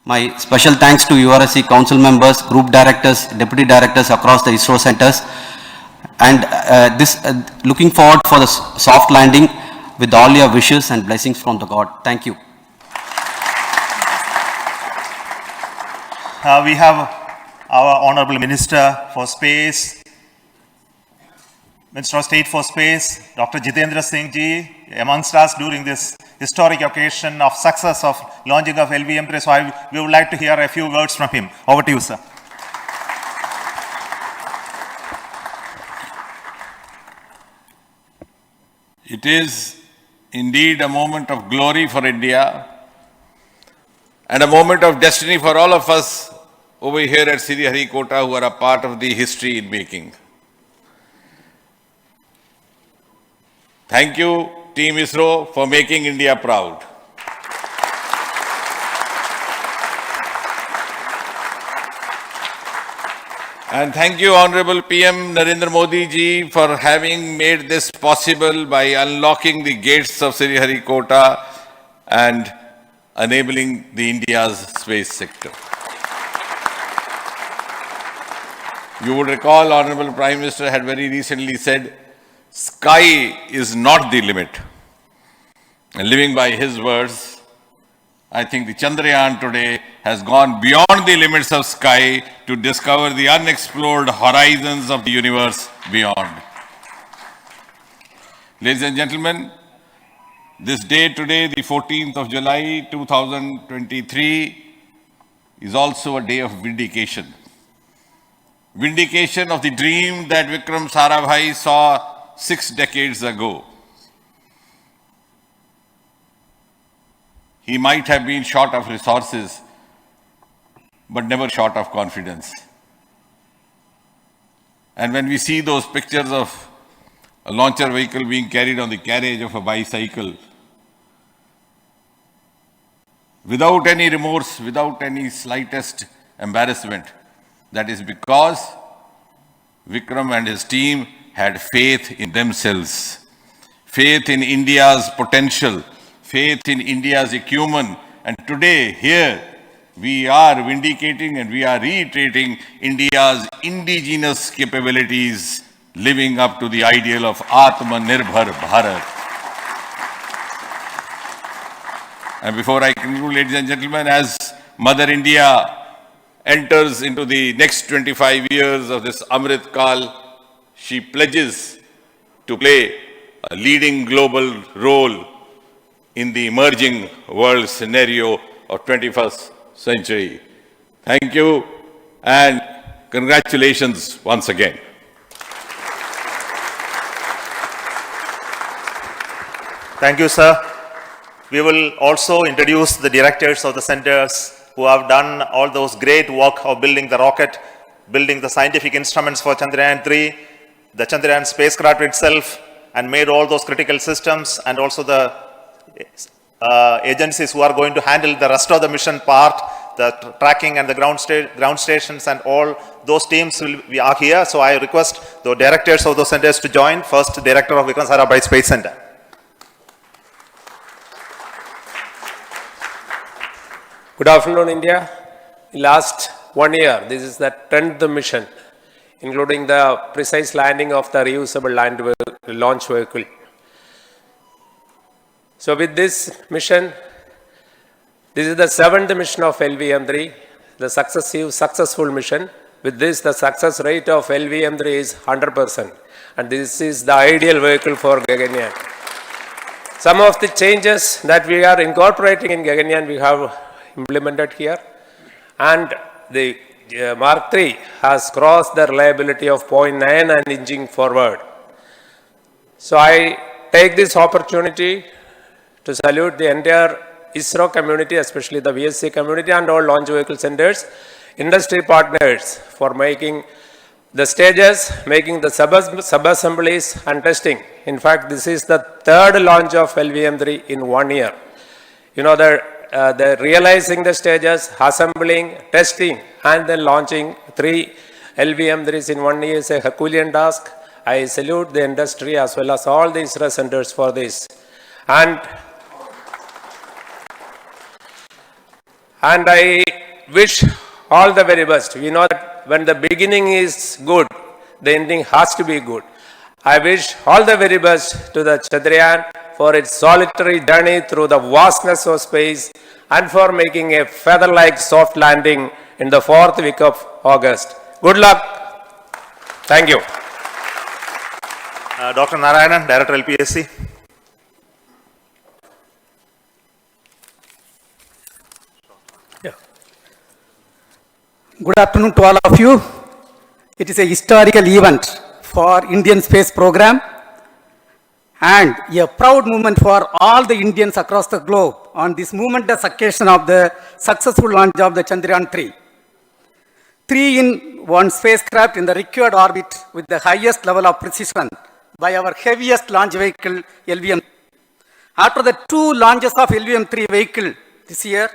My special thanks to URSC council members, group directors, deputy directors across the ISRO centers, and looking forward for the soft landing with all your wishes and blessings from the God. Thank you. We have our Honorable Minister for Space, Minister of State for Space, Dr. Jitendra Singh ji, amongst us during this historic occasion of success of launching of LV-M3. So we would like to hear a few words from him. Over to you, sir. It is indeed a moment of glory for India and a moment of destiny for all of us over here at Sriharikota who are a part of the history in making. Thank you, Team ISRO, for making India proud. And thank you, Honorable PM Narendra Modi ji, for having made this possible by unlocking the gates of Sriharikota and enabling the India's space sector. You would recall, Honorable Prime Minister had very recently said, sky is not the limit. And living by his words, I think the Chandrayaan today has gone beyond the limits of sky to discover the unexplored horizons of the universe beyond. Ladies and gentlemen, this day today, the 14th of July 2023, is also a day of vindication. Vindication of the dream that Vikram Sarabhai saw 6 decades ago. He might have been short of resources, but never short of confidence. And when we see those pictures of a launcher vehicle being carried on the carriage of a bicycle, without any remorse, without any slightest embarrassment, that is because Vikram and his team had faith in themselves, faith in India's potential, faith in India's acumen. And today, here, we are vindicating and we are reiterating India's indigenous capabilities, living up to the ideal of Atmanirbhar Bharat. And before I conclude, ladies and gentlemen, as Mother India enters into the next 25 years of this Amrit Kal, she pledges to play a leading global role in the emerging world scenario of 21st century. Thank you and congratulations once again. Thank you, sir. We will also introduce the directors of the centers who have done all those great work of building the rocket, building the scientific instruments for Chandrayaan-3, the Chandrayaan spacecraft itself, and made all those critical systems, and also the agencies who are going to handle the rest of the mission part, the tracking and the ground stations, and all those teams are here. So I request the directors of those centers to join. First, Director of Vikram Sarabhai Space Center. Good afternoon, India. Last 1 year, this is the 10th mission, including the precise landing of the reusable launch vehicle. So with this mission, this is the 7th mission of LV-M3, the successful mission. With this, the success rate of LV-M3 is 100%. And this is the ideal vehicle for Gaganyaan. Some of the changes that we are incorporating in Gaganyaan, we have implemented here. And the Mark III has crossed the reliability of 0.9 and inching forward. So I take this opportunity to salute the entire ISRO community, especially the VSC community and all launch vehicle centers, industry partners for making the stages, making the sub-assemblies and testing. In fact, this is the 3rd launch of LV-M3 in 1 year. You know, the realizing the stages, assembling, testing, and then launching 3 LV-M3s in 1 year is a Herculean task. I salute the industry as well as all the ISRO centers for this. And And I wish all the very best. We know that when the beginning is good, the ending has to be good. I wish all the very best to the Chandrayaan for its solitary journey through the vastness of space and for making a feather-like soft landing in the 4th week of August. Good luck. Thank you. Dr. Narayanan, Director LPSC. Good afternoon to all of you. It is a historical event for Indian space program and a proud moment for all the Indians across the globe on this momentous occasion of the successful launch of the Chandrayaan 3. 3-in-1 spacecraft in the required orbit with the highest level of precision by our heaviest launch vehicle LVM. After the 2 launches of LVM-3 vehicle this year,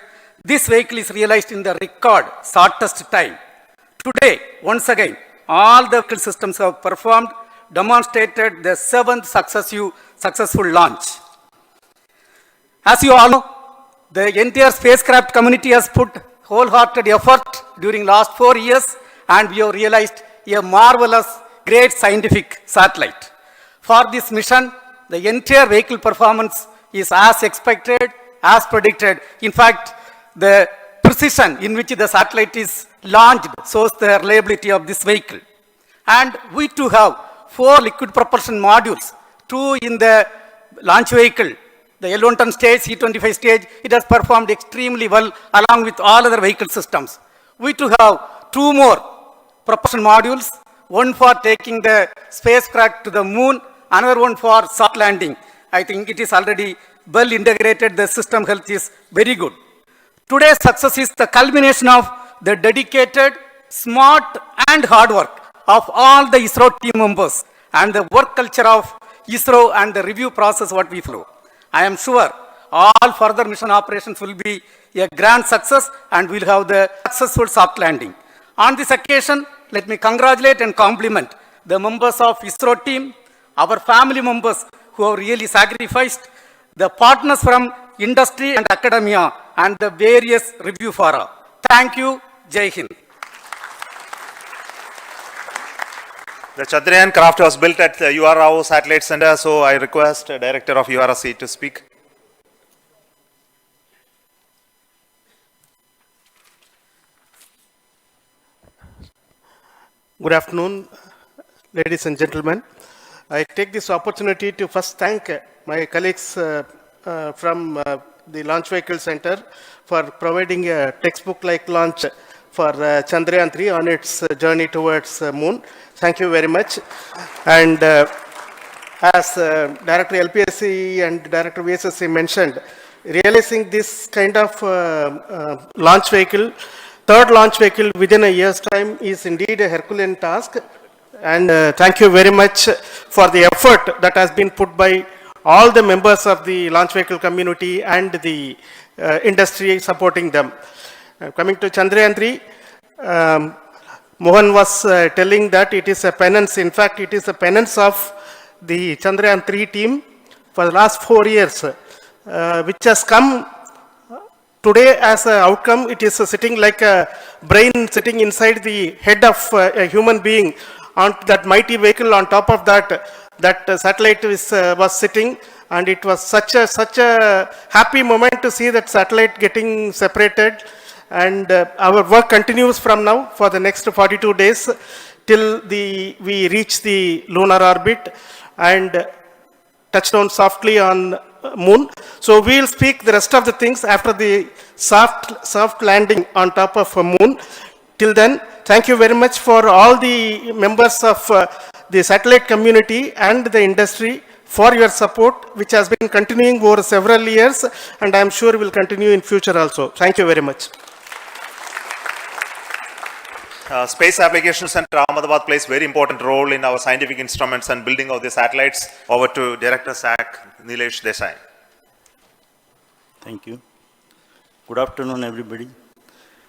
this vehicle is realized in the record shortest time. Today, once again, all the vehicle systems have performed, demonstrated the 7th successful launch. As you all know, the entire spacecraft community has put wholehearted effort during last 4 years, and we have realized a marvelous, great scientific satellite. For this mission, the entire vehicle performance is as expected, as predicted. In fact, the precision in which the satellite is launched shows the reliability of this vehicle. And we too have 4 liquid propulsion modules, 2 in the launch vehicle. The L110 stage, C25 stage, it has performed extremely well along with all other vehicle systems. We too have 2 more propulsion modules, one for taking the spacecraft to the moon, another one for soft landing. I think it is already well integrated, the system health is very good. Today's success is the culmination of the dedicated, smart and hard work of all the ISRO team members and the work culture of ISRO and the review process what we follow. I am sure all further mission operations will be a grand success and we'll have the successful soft landing. On this occasion, let me congratulate and compliment the members of ISRO team, our family members who have really sacrificed, the partners from industry and academia, and the various review fora. Thank you. Jai Hind. The Chandrayaan craft was built at the URO Satellite Center, so I request the Director of URC to speak. Good afternoon, ladies and gentlemen. I take this opportunity to first thank my colleagues from the Launch Vehicle Center for providing a textbook-like launch for Chandrayaan 3 on its journey towards moon. Thank you very much. And as Director LPSC and Director VSSC mentioned, realizing this kind of launch vehicle, third launch vehicle within a year's time is indeed a Herculean task. And thank you very much for the effort that has been put by all the members of the launch vehicle community and the industry supporting them. Coming to Chandrayaan 3, Mohan was telling that it is a penance. In fact, it is a penance of the Chandrayaan 3 team for the last 4 years, which has come today as an outcome. It is sitting like a brain sitting inside the head of a human being on that mighty vehicle. On top of that, that satellite was sitting, and it was such a happy moment to see that satellite getting separated. And our work continues from now for the next 42 days till we reach the lunar orbit and touch down softly on moon. So we will speak the rest of the things after the soft landing on top of a moon. Till then, thank you very much for all the members of the satellite community and the industry for your support, which has been continuing over several years, and I am sure will continue in future also. Thank you very much. Space Applications Center Ahmedabad plays very important role in our scientific instruments and building of the satellites. Over to Director SAC, Nilesh Desai. Thank you. Good afternoon, everybody.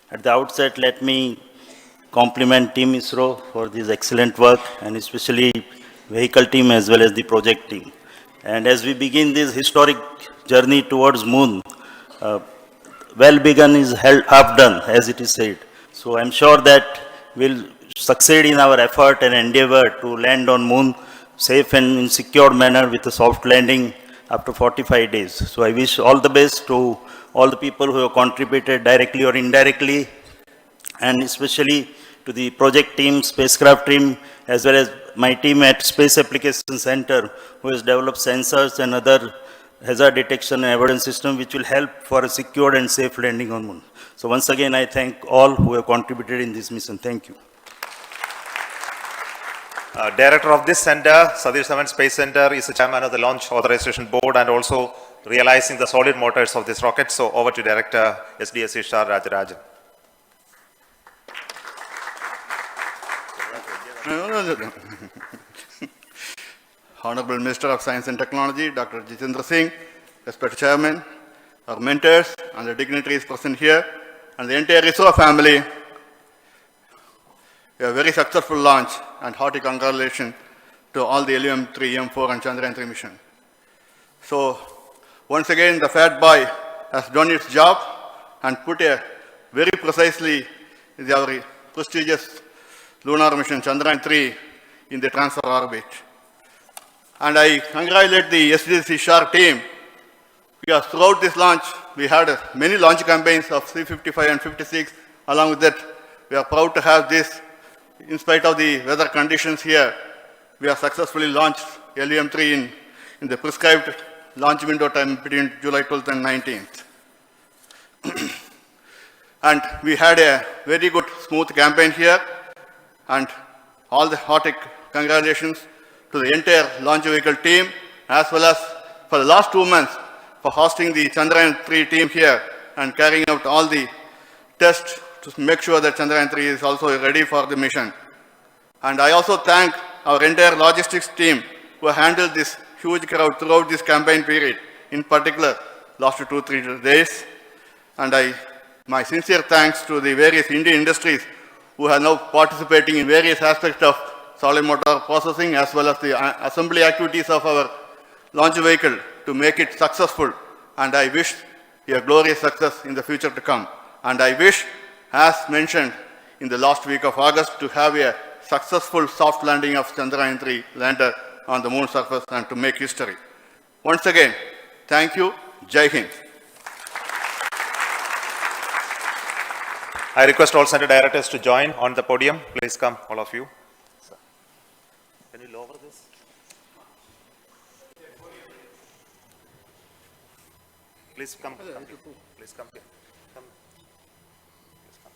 At the outset, let me compliment Team ISRO for this excellent work, and especially vehicle team as well as the project team. And as we begin this historic journey towards moon, well begun is half done, as it is said. So I'm sure that we'll succeed in our effort and endeavor to land on moon safe and in secure manner with a soft landing after 45 days. So I wish all the best to all the people who have contributed directly or indirectly, and especially to the project team, spacecraft team, as well as my team at Space Application Center, who has developed sensors and other hazard detection and avoidance system, which will help for a secure and safe landing on moon. So once again, I thank all who have contributed in this mission. Thank you. Director of this center, Satish Dhawan Space Center, is the chairman of the Launch Authorization Board and also realizing the solid motors of this rocket. So over to Director SDSC Shah Rajarajan. Honorable Minister of Science and Technology, Dr. Jitendra Singh, respected Chairman, our mentors and the dignitaries present here, and the entire ISRO family, a very successful launch and hearty congratulations to all the LVM-3, M4 and Chandrayaan-3 mission. So, once again, the Fat Boy has done its job and put a very precisely our prestigious lunar mission Chandrayaan-3 in the transfer orbit. And I congratulate the SDSC SHAR team, because throughout this launch, we had many launch campaigns of C-55 and 56. Along with that, we are proud to have this. In spite of the weather conditions here, we have successfully launched LVM-3 in the prescribed launch window time between July 12th and 19th. And we had a very good, smooth campaign here, and all the hearty congratulations to the entire launch vehicle team, as well as for the last 2 months for hosting the Chandrayaan-3 team here and carrying out all the tests to make sure that Chandrayaan-3 is also ready for the mission. And I also thank our entire logistics team who handled this huge crowd throughout this campaign period, in particular last 2-3 days. And my sincere thanks to the various Indian industries who are now participating in various aspects of solid motor processing as well as the assembly activities of our launch vehicle to make it successful. And I wish a glorious success in the future to come. And I wish, as mentioned in the last week of August, to have a successful soft landing of Chandrayaan-3 lander on the moon surface and to make history. Once again, thank you. Jai Hind. I request all center directors to join on the podium. Please come, all of you. Can you lower this? Please come. Please come here. Come. Please come.